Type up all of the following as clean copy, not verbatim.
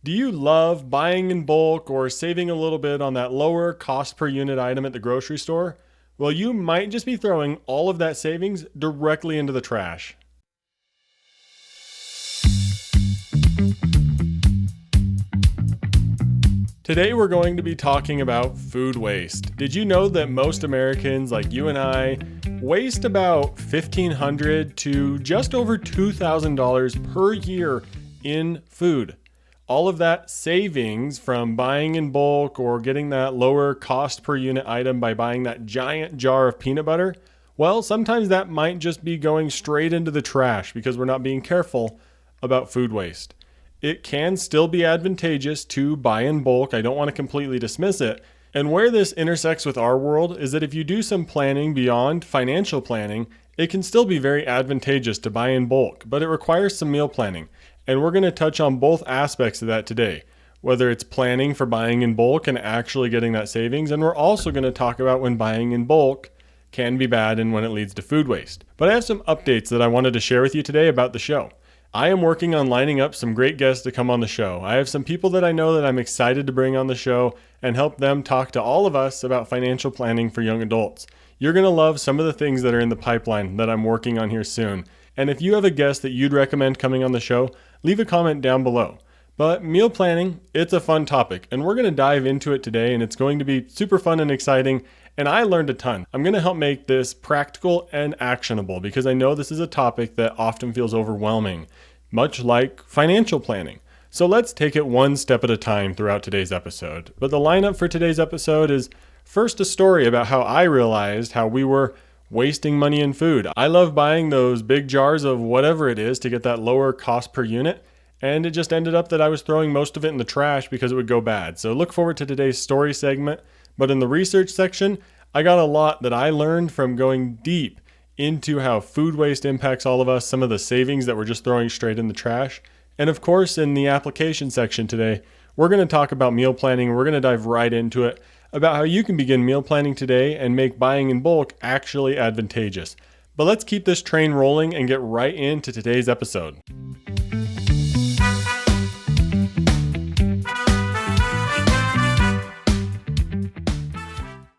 Do you love buying in bulk or saving a little bit on that lower cost per unit item at the grocery store? Well, you might just be throwing all of that savings directly into the trash. Today we're going to be talking about food waste. Did you know that most Americans, like you and I, waste about $1,500 to just over $2,000 per year in food? All of that savings from buying in bulk or getting that lower cost per unit item by buying that giant jar of peanut butter, well, sometimes that might just be going straight into the trash because we're not being careful about food waste. It can still be advantageous to buy in bulk. I don't want to completely dismiss it. And where this intersects with our world is that if you do some planning beyond financial planning, it can still be very advantageous to buy in bulk, but it requires some meal planning. And we're going to touch on both aspects of that today, whether it's planning for buying in bulk and actually getting that savings. And we're also going to talk about when buying in bulk can be bad and when it leads to food waste. But I have some updates that I wanted to share with you today about the show. I am working on lining up some great guests to come on the show. I have some people that I know that I'm excited to bring on the show and help them talk to all of us about financial planning for young adults. You're going to love some of the things that are in the pipeline that I'm working on here soon. And if you have a guest that you'd recommend coming on the show, leave a comment down below. But meal planning, it's a fun topic, and we're going to dive into it today, and it's going to be super fun and exciting, and I learned a ton. I'm going to help make this practical and actionable because I know this is a topic that often feels overwhelming, much like financial planning. So let's take it one step at a time throughout today's episode. But the lineup for today's episode is first a story about how I realized how we were wasting money in food. I love buying those big jars of whatever it is to get that lower cost per unit, and it just ended up that I was throwing most of it in the trash because it would go bad. So look forward to today's story segment. But in the research section, I got a lot that I learned from going deep into how food waste impacts all of us, some of the savings that we're just throwing straight in the trash. And of course, in the application section today, we're going to talk about meal planning. We're going to dive right into it about how you can begin meal planning today and make buying in bulk actually advantageous. But let's keep this train rolling and get right into today's episode.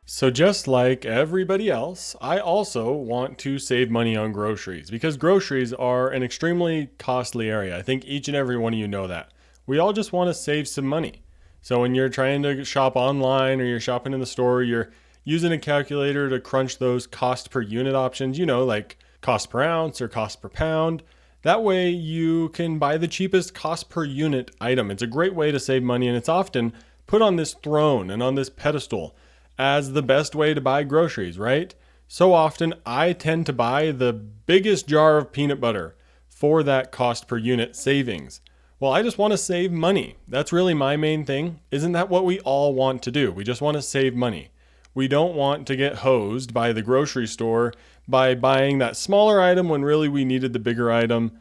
So just like everybody else, I also want to save money on groceries because groceries are an extremely costly area. I think each and every one of you know that. We all just want to save some money. So when you're trying to shop online or you're shopping in the store, you're using a calculator to crunch those cost per unit options, like cost per ounce or cost per pound. That way you can buy the cheapest cost per unit item. It's a great way to save money, and it's often put on this throne and on this pedestal as the best way to buy groceries, right? So often I tend to buy the biggest jar of peanut butter for that cost per unit savings. Well, I just want to save money. That's really my main thing. Isn't that what we all want to do? We just want to save money. We don't want to get hosed by the grocery store by buying that smaller item when really we needed the bigger item.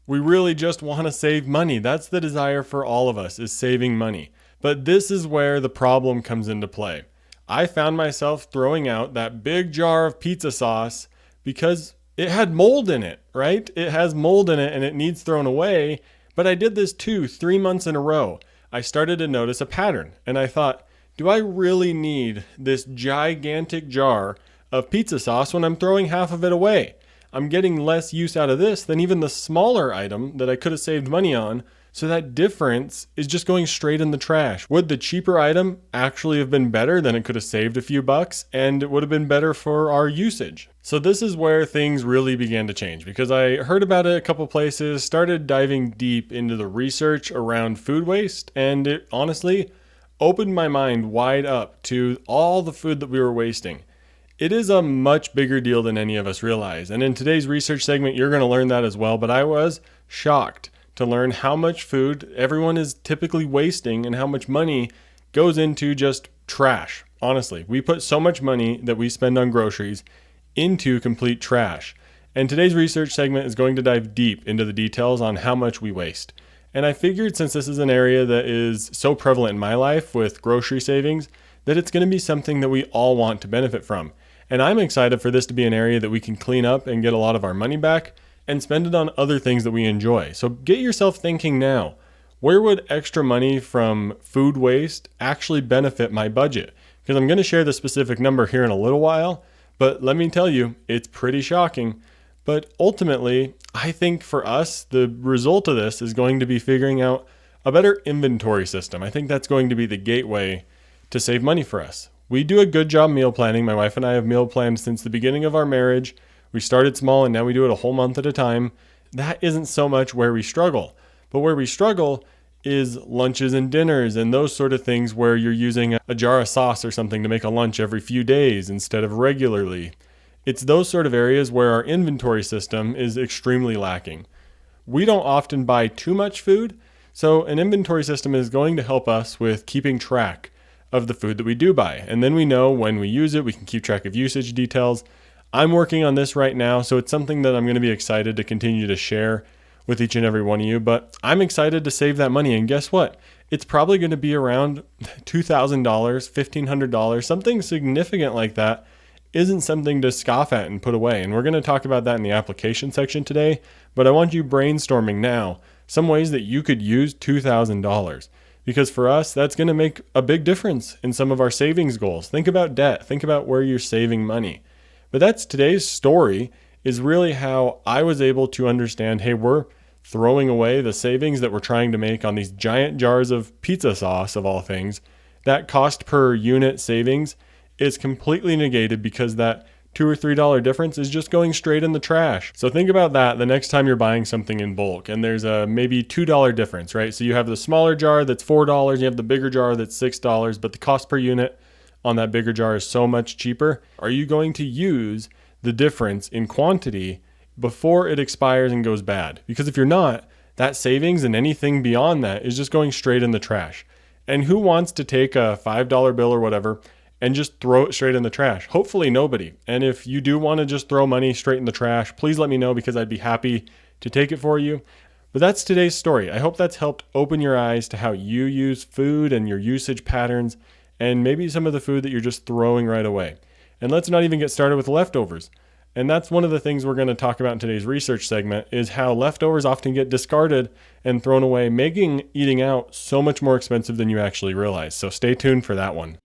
We really just want to save money. That's the desire for all of us, is saving money. But this is where the problem comes into play. I found myself throwing out that big jar of pizza sauce because it had mold in it, right? It has mold in it and it needs thrown away. But I did this 3 months in a row. I started to notice a pattern, and I thought, do I really need this gigantic jar of pizza sauce when I'm throwing half of it away? I'm getting less use out of this than even the smaller item that I could have saved money on. So that difference is just going straight in the trash. Would the cheaper item actually have been better? Then it could have saved a few bucks and it would have been better for our usage. So this is where things really began to change because I heard about it a couple places, started diving deep into the research around food waste, and it honestly opened my mind wide up to all the food that we were wasting. It is a much bigger deal than any of us realize. And in today's research segment, you're going to learn that as well. But I was shocked to learn how much food everyone is typically wasting and how much money goes into just trash. Honestly, we put so much money that we spend on groceries into complete trash. And today's research segment is going to dive deep into the details on how much we waste. And I figured since this is an area that is so prevalent in my life with grocery savings, that it's going to be something that we all want to benefit from. And I'm excited for this to be an area that we can clean up and get a lot of our money back and spend it on other things that we enjoy. So get yourself thinking now. Where would extra money from food waste actually benefit my budget? Because I'm going to share the specific number here in a little while, but let me tell you, it's pretty shocking. But ultimately, I think for us, the result of this is going to be figuring out a better inventory system. I think that's going to be the gateway to save money for us. We do a good job meal planning. My wife and I have meal planned since the beginning of our marriage. We started small and now we do it a whole month at a time. That isn't so much where we struggle. But where we struggle is lunches and dinners and those sort of things where you're using a jar of sauce or something to make a lunch every few days instead of regularly. It's those sort of areas where our inventory system is extremely lacking. We don't often buy too much food, so an inventory system is going to help us with keeping track of the food that we do buy. And then we know when we use it, we can keep track of usage details. I'm working on this right now, so it's something that I'm going to be excited to continue to share with each and every one of you. But I'm excited to save that money. And guess what? It's probably going to be around $2,000, $1,500, something significant like that. Isn't something to scoff at and put away. And we're going to talk about that in the application section today. But I want you brainstorming now some ways that you could use $2,000. Because for us, that's going to make a big difference in some of our savings goals. Think about debt. Think about where you're saving money. But that's today's story, is really how I was able to understand, hey, we're throwing away the savings that we're trying to make on these giant jars of pizza sauce, of all things. That cost per unit savings is completely negated because that $2 or $3 difference is just going straight in the trash. So think about that the next time you're buying something in bulk and there's a maybe $2 difference, right? So you have the smaller jar that's $4, you have the bigger jar that's $6, but the cost per unit on that bigger jar is so much cheaper. Are you going to use the difference in quantity before it expires and goes bad? Because if you're not, that savings and anything beyond that is just going straight in the trash. And who wants to take a $5 bill or whatever and just throw it straight in the trash? Hopefully nobody. And if you do want to just throw money straight in the trash, please let me know because I'd be happy to take it for you. But that's today's story. I hope that's helped open your eyes to how you use food and your usage patterns and maybe some of the food that you're just throwing right away. And let's not even get started with leftovers. And that's one of the things we're going to talk about in today's research segment, is how leftovers often get discarded and thrown away, making eating out so much more expensive than you actually realize. So stay tuned for that one.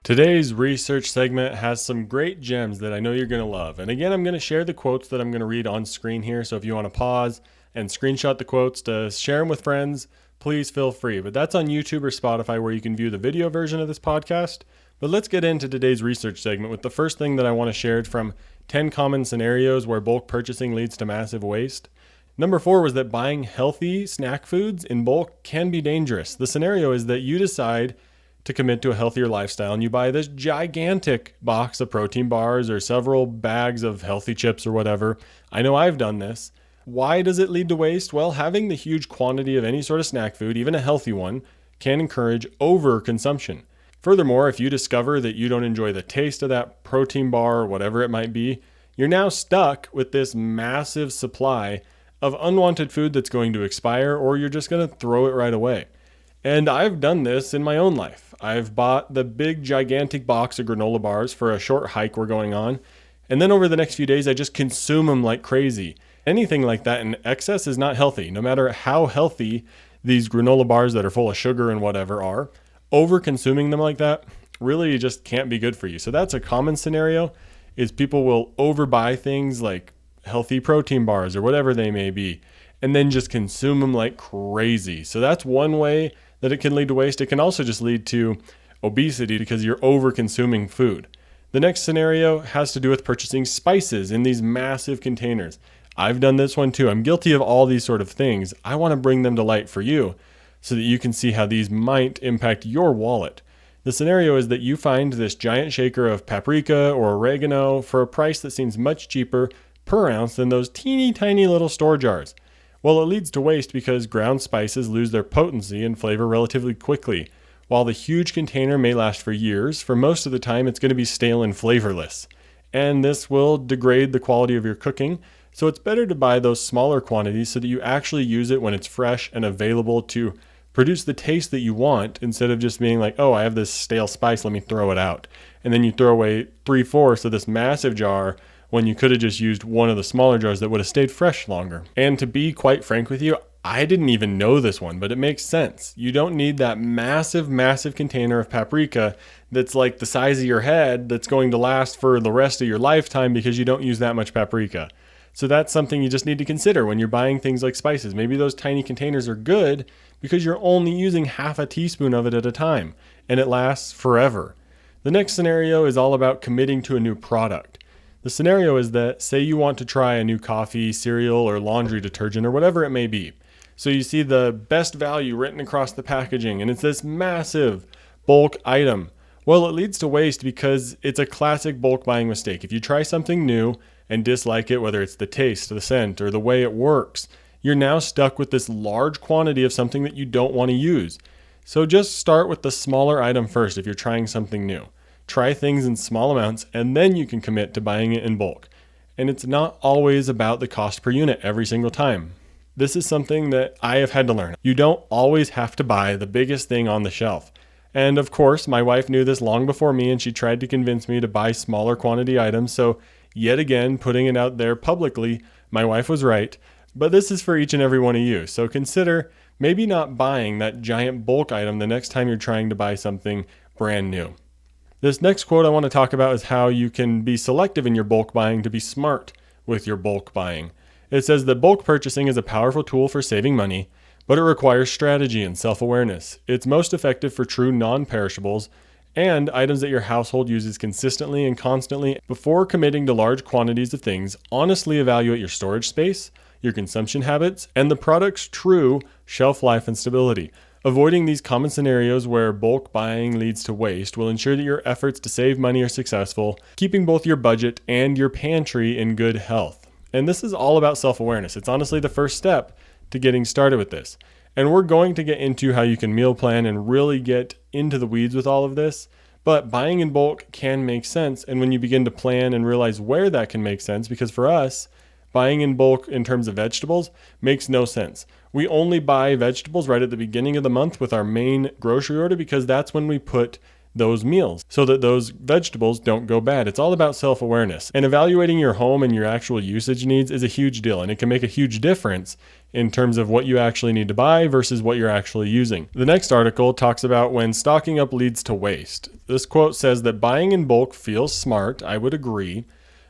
Today's research segment has some great gems that I know you're going to love. And again, I'm going to share the quotes that I'm going to read on screen here. So if you want to pause and screenshot the quotes to share them with friends, please feel free. But that's on YouTube or Spotify where you can view the video version of this podcast. But let's get into today's research segment with the first thing that I want to share from 10 common scenarios where bulk purchasing leads to massive waste. Number 4 was that buying healthy snack foods in bulk can be dangerous. The scenario is that you decide to commit to a healthier lifestyle and you buy this gigantic box of protein bars or several bags of healthy chips or whatever. I know I've done this. Why does it lead to waste? Well, having the huge quantity of any sort of snack food, even a healthy one, can encourage overconsumption. Furthermore, if you discover that you don't enjoy the taste of that protein bar or whatever it might be, you're now stuck with this massive supply of unwanted food that's going to expire, or you're just going to throw it right away. And I've done this in my own life. I've bought the big gigantic box of granola bars for a short hike we're going on, and then over the next few days I just consume them like crazy. Anything like that in excess is not healthy. No matter how healthy these granola bars that are full of sugar and whatever are, over consuming them like that really just can't be good for you. So that's a common scenario, is people will overbuy things like healthy protein bars or whatever they may be, and then just consume them like crazy. So that's one way that it can lead to waste. It can also just lead to obesity because you're over consuming food. The next scenario has to do with purchasing spices in these massive containers. I've done this one too. I'm guilty of all these sort of things. I want to bring them to light for you so that you can see how these might impact your wallet. The scenario is that you find this giant shaker of paprika or oregano for a price that seems much cheaper per ounce than those teeny tiny little store jars. Well, it leads to waste because ground spices lose their potency and flavor relatively quickly. While the huge container may last for years, for most of the time it's going to be stale and flavorless. And this will degrade the quality of your cooking. So it's better to buy those smaller quantities so that you actually use it when it's fresh and available to produce the taste that you want instead of just being like, oh, I have this stale spice, let me throw it out. And then you throw away 3/4 of this massive jar when you could have just used one of the smaller jars that would have stayed fresh longer. And to be quite frank with you, I didn't even know this one, but it makes sense. You don't need that massive, massive container of paprika that's like the size of your head that's going to last for the rest of your lifetime because you don't use that much paprika. So that's something you just need to consider when you're buying things like spices. Maybe those tiny containers are good because you're only using half a teaspoon of it at a time, and it lasts forever. The next scenario is all about committing to a new product. The scenario is that, say you want to try a new coffee, cereal, or laundry detergent, or whatever it may be. So you see the best value written across the packaging, and it's this massive bulk item. Well, it leads to waste because it's a classic bulk buying mistake. If you try something new and dislike it, whether it's the taste, the scent, or the way it works, you're now stuck with this large quantity of something that you don't want to use. So just start with the smaller item first if you're trying something new. Try things in small amounts, and then you can commit to buying it in bulk. And it's not always about the cost per unit every single time. This is something that I have had to learn. You don't always have to buy the biggest thing on the shelf. And of course, my wife knew this long before me, and she tried to convince me to buy smaller quantity items. So yet again, putting it out there publicly, my wife was right. But this is for each and every one of you. So consider maybe not buying that giant bulk item the next time you're trying to buy something brand new. This next quote I want to talk about is how you can be selective in your bulk buying to be smart with your bulk buying. It says that bulk purchasing is a powerful tool for saving money, but it requires strategy and self-awareness. It's most effective for true non-perishables and items that your household uses consistently and constantly. Before committing to large quantities of things, honestly evaluate your storage space, your consumption habits, and the product's true shelf life and stability. Avoiding these common scenarios where bulk buying leads to waste will ensure that your efforts to save money are successful, keeping both your budget and your pantry in good health. And this is all about self-awareness. It's honestly the first step to getting started with this. And we're going to get into how you can meal plan and really get into the weeds with all of this. But buying in bulk can make sense. And when you begin to plan and realize where that can make sense, because for us, buying in bulk in terms of vegetables makes no sense. We only buy vegetables right at the beginning of the month with our main grocery order because that's when we put those meals so that those vegetables don't go bad. It's all about self-awareness. And evaluating your home and your actual usage needs is a huge deal, and it can make a huge difference in terms of what you actually need to buy versus what you're actually using. The next article talks about when stocking up leads to waste. This quote says that buying in bulk feels smart. I would agree.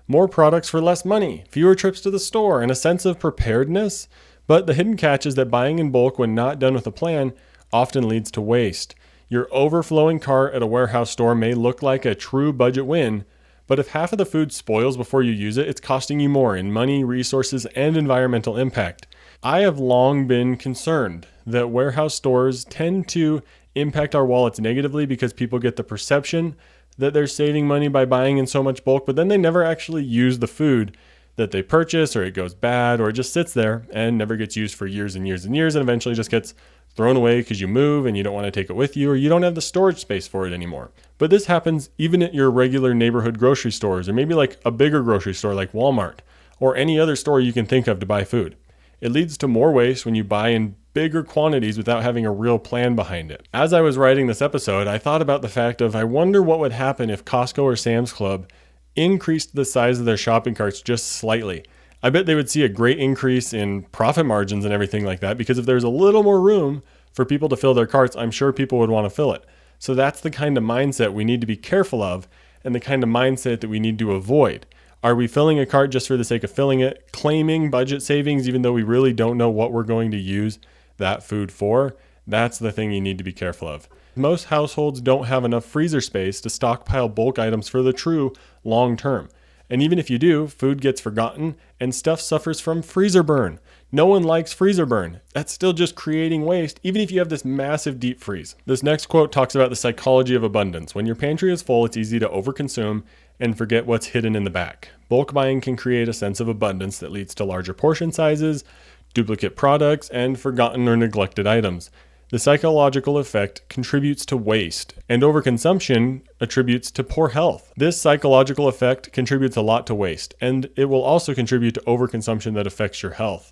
More products for less money, fewer trips to the store, and a sense of preparedness. But the hidden catch is that buying in bulk when not done with a plan often leads to waste. Your overflowing cart at a warehouse store may look like a true budget win, but if half of the food spoils before you use it, it's costing you more in money, resources, and environmental impact. I have long been concerned that warehouse stores tend to impact our wallets negatively because people get the perception that they're saving money by buying in so much bulk, but then they never actually use the food that they purchase, or it goes bad, or it just sits there and never gets used for years and years and years, and eventually just gets thrown away because you move and you don't want to take it with you, or you don't have the storage space for it anymore. But this happens even at your regular neighborhood grocery stores, or maybe like a bigger grocery store like Walmart, or any other store you can think of to buy food. It leads to more waste when you buy in bigger quantities without having a real plan behind it. As I was writing this episode, I thought about the fact of I wonder what would happen if Costco or Sam's Club increased the size of their shopping carts just slightly. I bet they would see a great increase in profit margins and everything like that, because if there's a little more room for people to fill their carts, I'm sure people would want to fill it. So that's the kind of mindset we need to be careful of, and the kind of mindset that we need to avoid. Are we filling a cart just for the sake of filling it, claiming budget savings even though we really don't know what we're going to use that food for? That's the thing you need to be careful of. Most households don't have enough freezer space to stockpile bulk items for the true long term. And even if you do, food gets forgotten and stuff suffers from freezer burn. No one likes freezer burn. That's still just creating waste, even if you have this massive deep freeze. This next quote talks about the psychology of abundance. When your pantry is full, it's easy to overconsume and forget what's hidden in the back. Bulk buying can create a sense of abundance that leads to larger portion sizes, duplicate products, and forgotten or neglected items. The psychological effect contributes to waste, and overconsumption attributes to poor health. This psychological effect contributes a lot to waste, and it will also contribute to overconsumption that affects your health.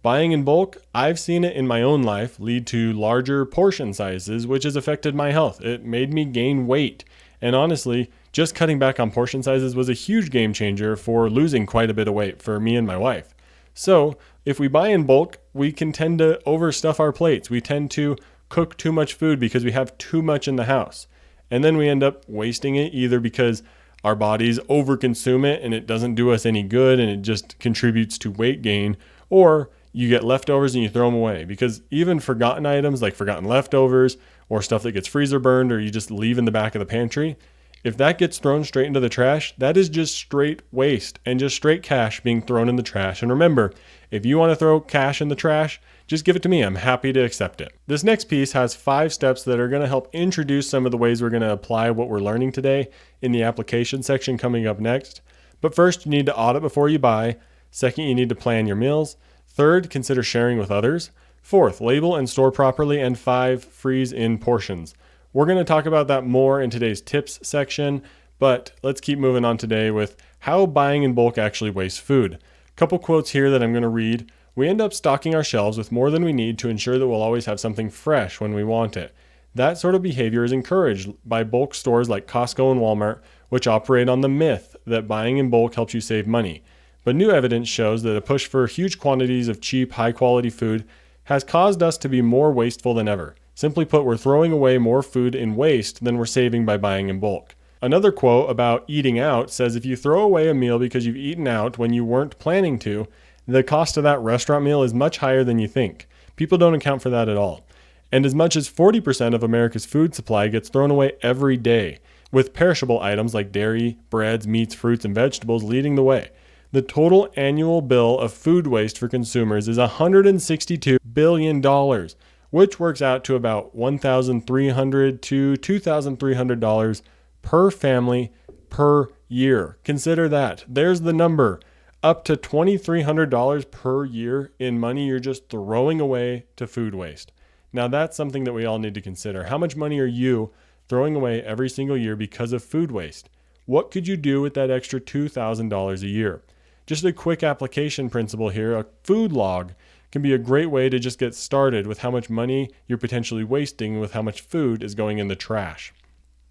Buying in bulk, I've seen it in my own life lead to larger portion sizes, which has affected my health. It made me gain weight. And honestly, just cutting back on portion sizes was a huge game changer for losing quite a bit of weight for me and my wife. So, if we buy in bulk, we can tend to overstuff our plates. We tend to cook too much food because we have too much in the house. And then we end up wasting it either because our bodies overconsume it and it doesn't do us any good and it just contributes to weight gain, or you get leftovers and you throw them away. Because even forgotten items like forgotten leftovers or stuff that gets freezer burned or you just leave in the back of the pantry, if that gets thrown straight into the trash, that is just straight waste and just straight cash being thrown in the trash. And remember, if you want to throw cash in the trash, just give it to me. I'm happy to accept it. This next piece has 5 steps that are going to help introduce some of the ways we're going to apply what we're learning today in the application section coming up next. But first, you need to audit before you buy. Second, you need to plan your meals. Third, consider sharing with others. Fourth, label and store properly. And 5, freeze in portions. We're going to talk about that more in today's tips section, but let's keep moving on today with how buying in bulk actually wastes food. Couple quotes here that I'm going to read. We end up stocking our shelves with more than we need to ensure that we'll always have something fresh when we want it. That sort of behavior is encouraged by bulk stores like Costco and Walmart, which operate on the myth that buying in bulk helps you save money. But new evidence shows that a push for huge quantities of cheap, high-quality food has caused us to be more wasteful than ever. Simply put, we're throwing away more food in waste than we're saving by buying in bulk. Another quote about eating out says if you throw away a meal because you've eaten out when you weren't planning to, the cost of that restaurant meal is much higher than you think. People don't account for that at all. And as much as 40% of America's food supply gets thrown away every day, with perishable items like dairy, breads, meats, fruits, and vegetables leading the way. The total annual bill of food waste for consumers is $162 billion, which works out to about $1,300 to $2,300 per family per year. Consider that. There's the number. Up to $2,300 per year in money you're just throwing away to food waste. Now that's something that we all need to consider. How much money are you throwing away every single year because of food waste? What could you do with that extra $2,000 a year? Just a quick application principle here, a food log can be a great way to just get started with how much money you're potentially wasting with how much food is going in the trash.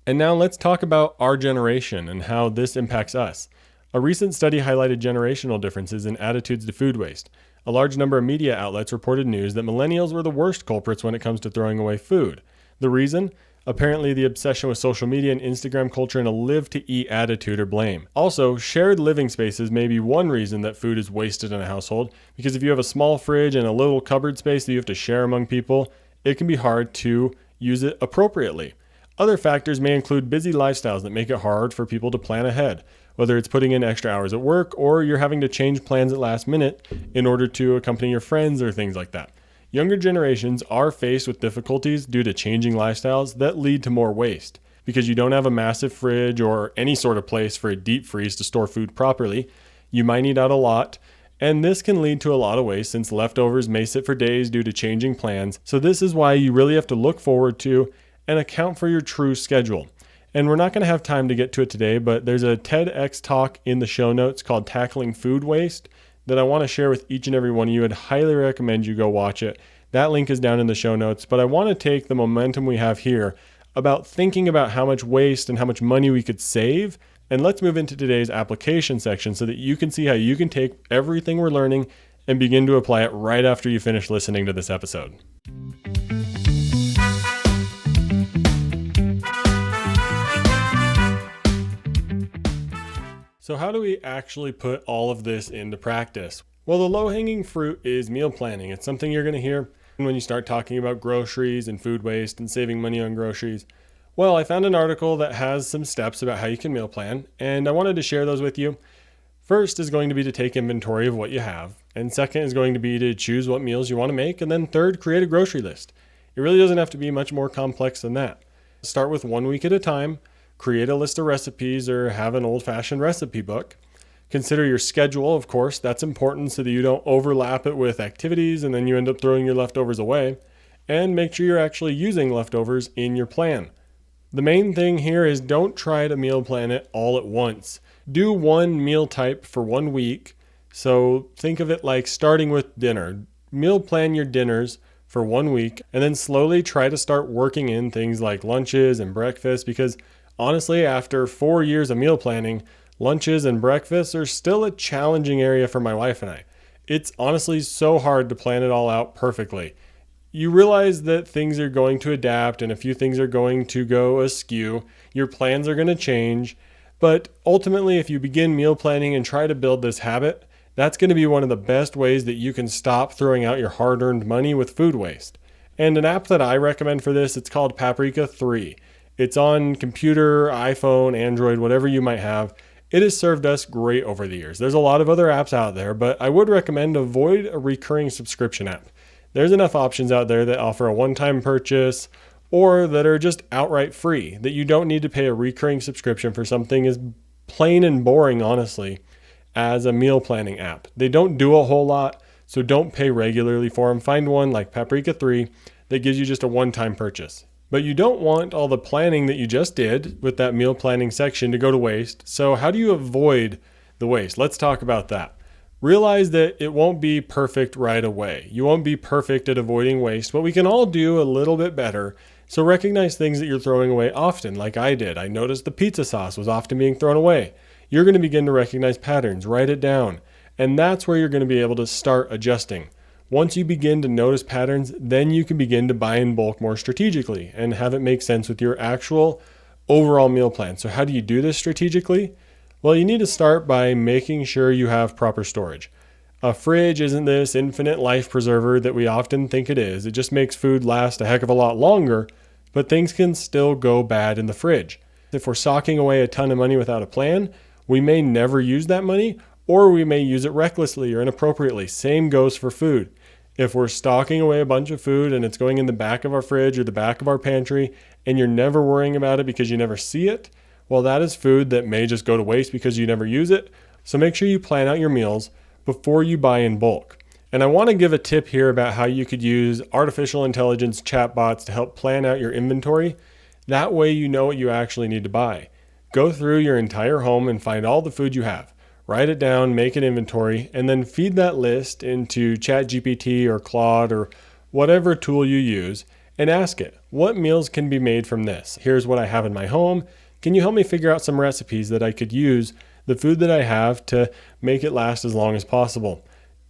And now let's talk about our generation and how this impacts us. A recent study highlighted generational differences in attitudes to food waste. A large number of media outlets reported news that millennials were the worst culprits when it comes to throwing away food. The reason? Apparently the obsession with social media and Instagram culture and a live-to-eat attitude or blame. Also, shared living spaces may be one reason that food is wasted in a household, because if you have a small fridge and a little cupboard space that you have to share among people, it can be hard to use it appropriately. Other factors may include busy lifestyles that make it hard for people to plan ahead, whether it's putting in extra hours at work or you're having to change plans at last minute in order to accompany your friends or things like that. Younger generations are faced with difficulties due to changing lifestyles that lead to more waste. Because you don't have a massive fridge or any sort of place for a deep freeze to store food properly, you might eat out a lot, and this can lead to a lot of waste since leftovers may sit for days due to changing plans. So this is why you really have to look forward to and account for your true schedule. And we're not going to have time to get to it today, but there's a TEDx talk in the show notes called Tackling Food Waste that I want to share with each and every one of you. I'd highly recommend you go watch it. That link is down in the show notes, but I want to take the momentum we have here about thinking about how much waste and how much money we could save. And let's move into today's application section so that you can see how you can take everything we're learning and begin to apply it right after you finish listening to this episode. So how do we actually put all of this into practice? Well, the low-hanging fruit is meal planning. It's something you're going to hear when you start talking about groceries and food waste and saving money on groceries. Well, I found an article that has some steps about how you can meal plan, and I wanted to share those with you. First is going to be to take inventory of what you have, and second is going to be to choose what meals you want to make, and then third, create a grocery list. It really doesn't have to be much more complex than that. Start with 1 week at a time. Create a list of recipes or have an old-fashioned recipe book. Consider your schedule, of course. That's important so that you don't overlap it with activities and then you end up throwing your leftovers away. And make sure you're actually using leftovers in your plan. The main thing here is don't try to meal plan it all at once. Do one meal type for 1 week. So think of it like starting with dinner. meal plan your dinners for 1 week and then slowly try to start working in things like lunches and breakfast, because honestly, after 4 years of meal planning, lunches and breakfasts are still a challenging area for my wife and I. It's honestly so hard to plan it all out perfectly. You realize that things are going to adapt and a few things are going to go askew. Your plans are going to change. But ultimately, if you begin meal planning and try to build this habit, that's going to be one of the best ways that you can stop throwing out your hard-earned money with food waste. And an app that I recommend for this, it's called Paprika 3. It's on computer, iPhone, Android, whatever you might have. It has served us great over the years. There's a lot of other apps out there, but I would recommend avoid a recurring subscription app. There's enough options out there that offer a one-time purchase or that are just outright free, that you don't need to pay a recurring subscription for something as plain and boring, honestly, as a meal planning app. They don't do a whole lot, so don't pay regularly for them. Find one like Paprika 3 that gives you just a one-time purchase. But you don't want all the planning that you just did with that meal planning section to go to waste. So how do you avoid the waste? Let's talk about that. Realize that it won't be perfect right away. You won't be perfect at avoiding waste, but we can all do a little bit better. So recognize things that you're throwing away often, like I did. I noticed the pizza sauce was often being thrown away. You're going to begin to recognize patterns, write it down, and that's where you're going to be able to start adjusting. Once you begin to notice patterns, then you can begin to buy in bulk more strategically and have it make sense with your actual overall meal plan. So how do you do this strategically? Well, you need to start by making sure you have proper storage. A fridge isn't this infinite life preserver that we often think it is. It just makes food last a heck of a lot longer, but things can still go bad in the fridge. If we're socking away a ton of money without a plan, we may never use that money, or we may use it recklessly or inappropriately. Same goes for food. If we're stocking away a bunch of food and it's going in the back of our fridge or the back of our pantry, and you're never worrying about it because you never see it, well, that is food that may just go to waste because you never use it. So make sure you plan out your meals before you buy in bulk. And I want to give a tip here about how you could use artificial intelligence chatbots to help plan out your inventory. That way you know what you actually need to buy. Go through your entire home and find all the food you have. Write it down, make an inventory, and then feed that list into ChatGPT or Claude or whatever tool you use and ask it, what meals can be made from this? Here's what I have in my home. Can you help me figure out some recipes that I could use the food that I have to make it last as long as possible?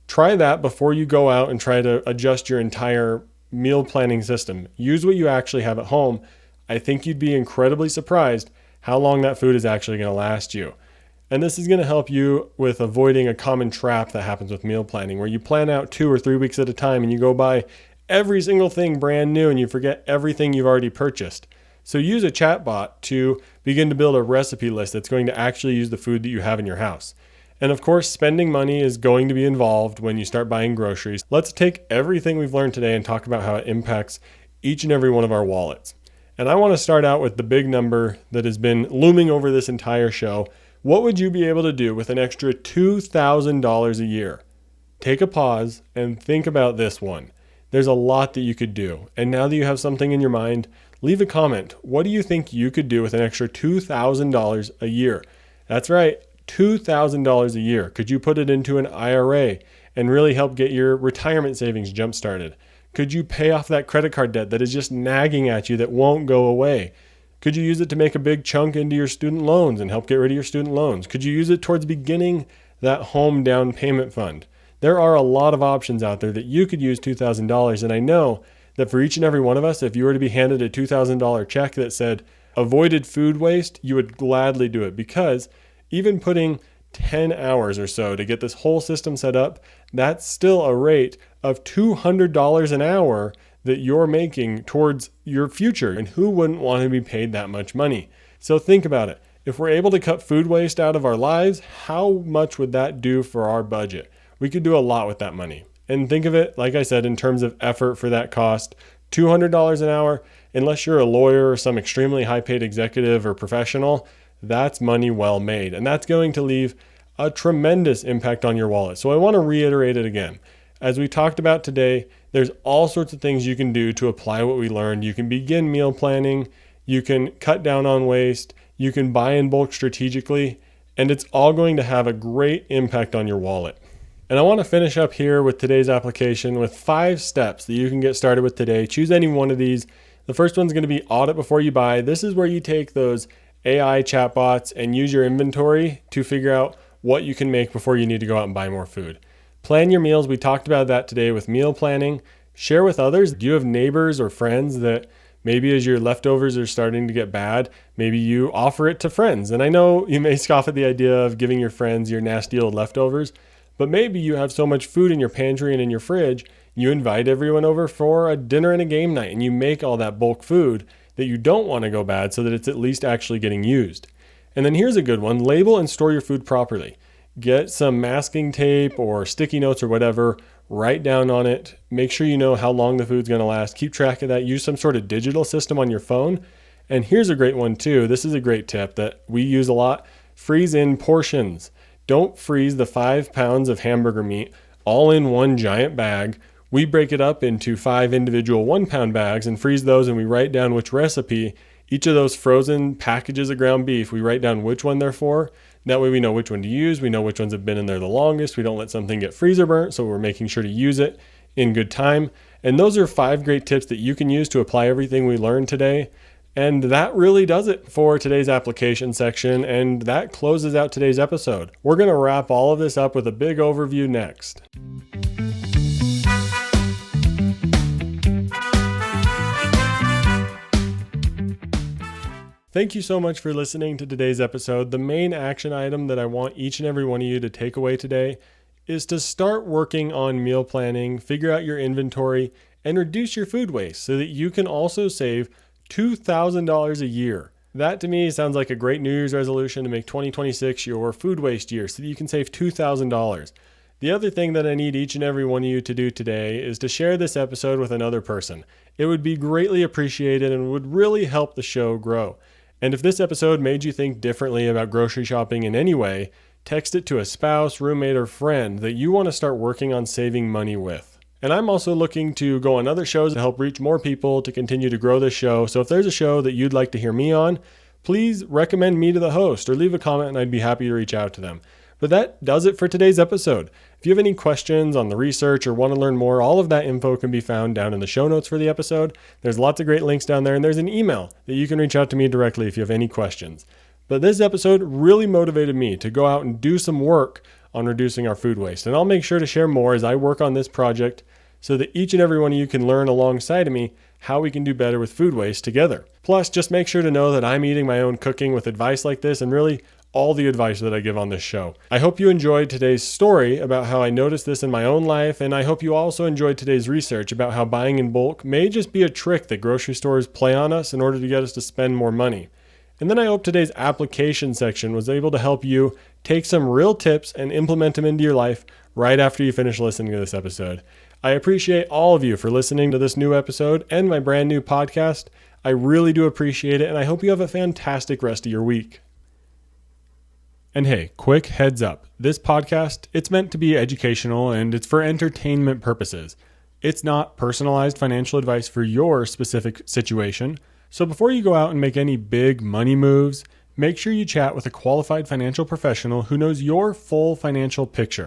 Try that before you go out and try to adjust your entire meal planning system. Use what you actually have at home. I think you'd be incredibly surprised how long that food is actually going to last you. And this is going to help you with avoiding a common trap that happens with meal planning, where you plan out 2 or 3 weeks at a time and you go buy every single thing brand new and you forget everything you've already purchased. So use a chatbot to begin to build a recipe list that's going to actually use the food that you have in your house. And of course, spending money is going to be involved when you start buying groceries. Let's take everything we've learned today and talk about how it impacts each and every one of our wallets. And I want to start out with the big number that has been looming over this entire show. What would you be able to do with an extra $2,000 a year? Take a pause and think about this one. There's a lot that you could do. And now that you have something in your mind, leave a comment. What do you think you could do with an extra $2,000 a year? That's right, $2,000 a year. Could you put it into an IRA and really help get your retirement savings jump started? Could you pay off that credit card debt that is just nagging at you that won't go away? Could you use it to make a big chunk into your student loans and help get rid of your student loans? Could you use it towards beginning that home down payment fund? There are a lot of options out there that you could use $2,000. And I know that for each and every one of us, if you were to be handed a $2,000 check that said avoided food waste, you would gladly do it, because even putting 10 hours or so to get this whole system set up, that's still a rate of $200 an hour that you're making towards your future. And who wouldn't want to be paid that much money? So think about it. If we're able to cut food waste out of our lives, how much would that do for our budget? We could do a lot with that money. And think of it, like I said, in terms of effort for that cost. $200 an hour, unless you're a lawyer or some extremely high-paid executive or professional, that's money well made. And that's going to leave a tremendous impact on your wallet. So I want to reiterate it again. As we talked about today, there's all sorts of things you can do to apply what we learned. You can begin meal planning, you can cut down on waste, you can buy in bulk strategically, and it's all going to have a great impact on your wallet. And I want to finish up here with today's application with 5 steps that you can get started with today. Choose any one of these. The first one's going to be audit before you buy. This is where you take those AI chatbots and use your inventory to figure out what you can make before you need to go out and buy more food. Plan your meals. We talked about that today with meal planning. Share with others. Do you have neighbors or friends that maybe as your leftovers are starting to get bad, maybe you offer it to friends? And I know you may scoff at the idea of giving your friends your nasty old leftovers, but maybe you have so much food in your pantry and in your fridge, you invite everyone over for a dinner and a game night, and you make all that bulk food that you don't want to go bad so that it's at least actually getting used. And then here's a good one. Label and store your food properly. Get some masking tape or sticky notes or whatever, write down on it. Make sure you know how long the food's going to last. Keep track of that. Use some sort of digital system on your phone. And here's a great one too. This is a great tip that we use a lot. Freeze in portions. Don't freeze the 5 pounds of hamburger meat all in one giant bag. We break it up into 5 individual 1-pound bags and freeze those, and we write down which recipe, each of those frozen packages of ground beef, we write down which one they're for. That way we know which one to use. We know which ones have been in there the longest. We don't let something get freezer burnt, so we're making sure to use it in good time. And those are 5 great tips that you can use to apply everything we learned today. And that really does it for today's application section, and that closes out today's episode. We're going to wrap all of this up with a big overview next. Thank you so much for listening to today's episode. The main action item that I want each and every one of you to take away today is to start working on meal planning, figure out your inventory, and reduce your food waste so that you can also save $2,000 a year. That to me sounds like a great New Year's resolution to make 2026 your food waste year so that you can save $2,000. The other thing that I need each and every one of you to do today is to share this episode with another person. It would be greatly appreciated and would really help the show grow. And if this episode made you think differently about grocery shopping in any way, text it to a spouse, roommate, or friend that you want to start working on saving money with. And I'm also looking to go on other shows to help reach more people to continue to grow this show. So if there's a show that you'd like to hear me on, please recommend me to the host or leave a comment and I'd be happy to reach out to them. But that does it for today's episode. If you have any questions on the research or want to learn more, all of that info can be found down in the show notes for the episode. There's lots of great links down there, and there's an email that you can reach out to me directly if you have any questions. But this episode really motivated me to go out and do some work on reducing our food waste. And I'll make sure to share more as I work on this project so that each and every one of you can learn alongside of me how we can do better with food waste together. Plus, just make sure to know that I'm eating my own cooking with advice like this and really all the advice that I give on this show. I hope you enjoyed today's story about how I noticed this in my own life, and I hope you also enjoyed today's research about how buying in bulk may just be a trick that grocery stores play on us in order to get us to spend more money. And then I hope today's application section was able to help you take some real tips and implement them into your life right after you finish listening to this episode. I appreciate all of you for listening to this new episode and my brand new podcast. I really do appreciate it, and I hope you have a fantastic rest of your week. And hey, quick heads up. This podcast, it's meant to be educational and it's for entertainment purposes. It's not personalized financial advice for your specific situation. So before you go out and make any big money moves, make sure you chat with a qualified financial professional who knows your full financial picture.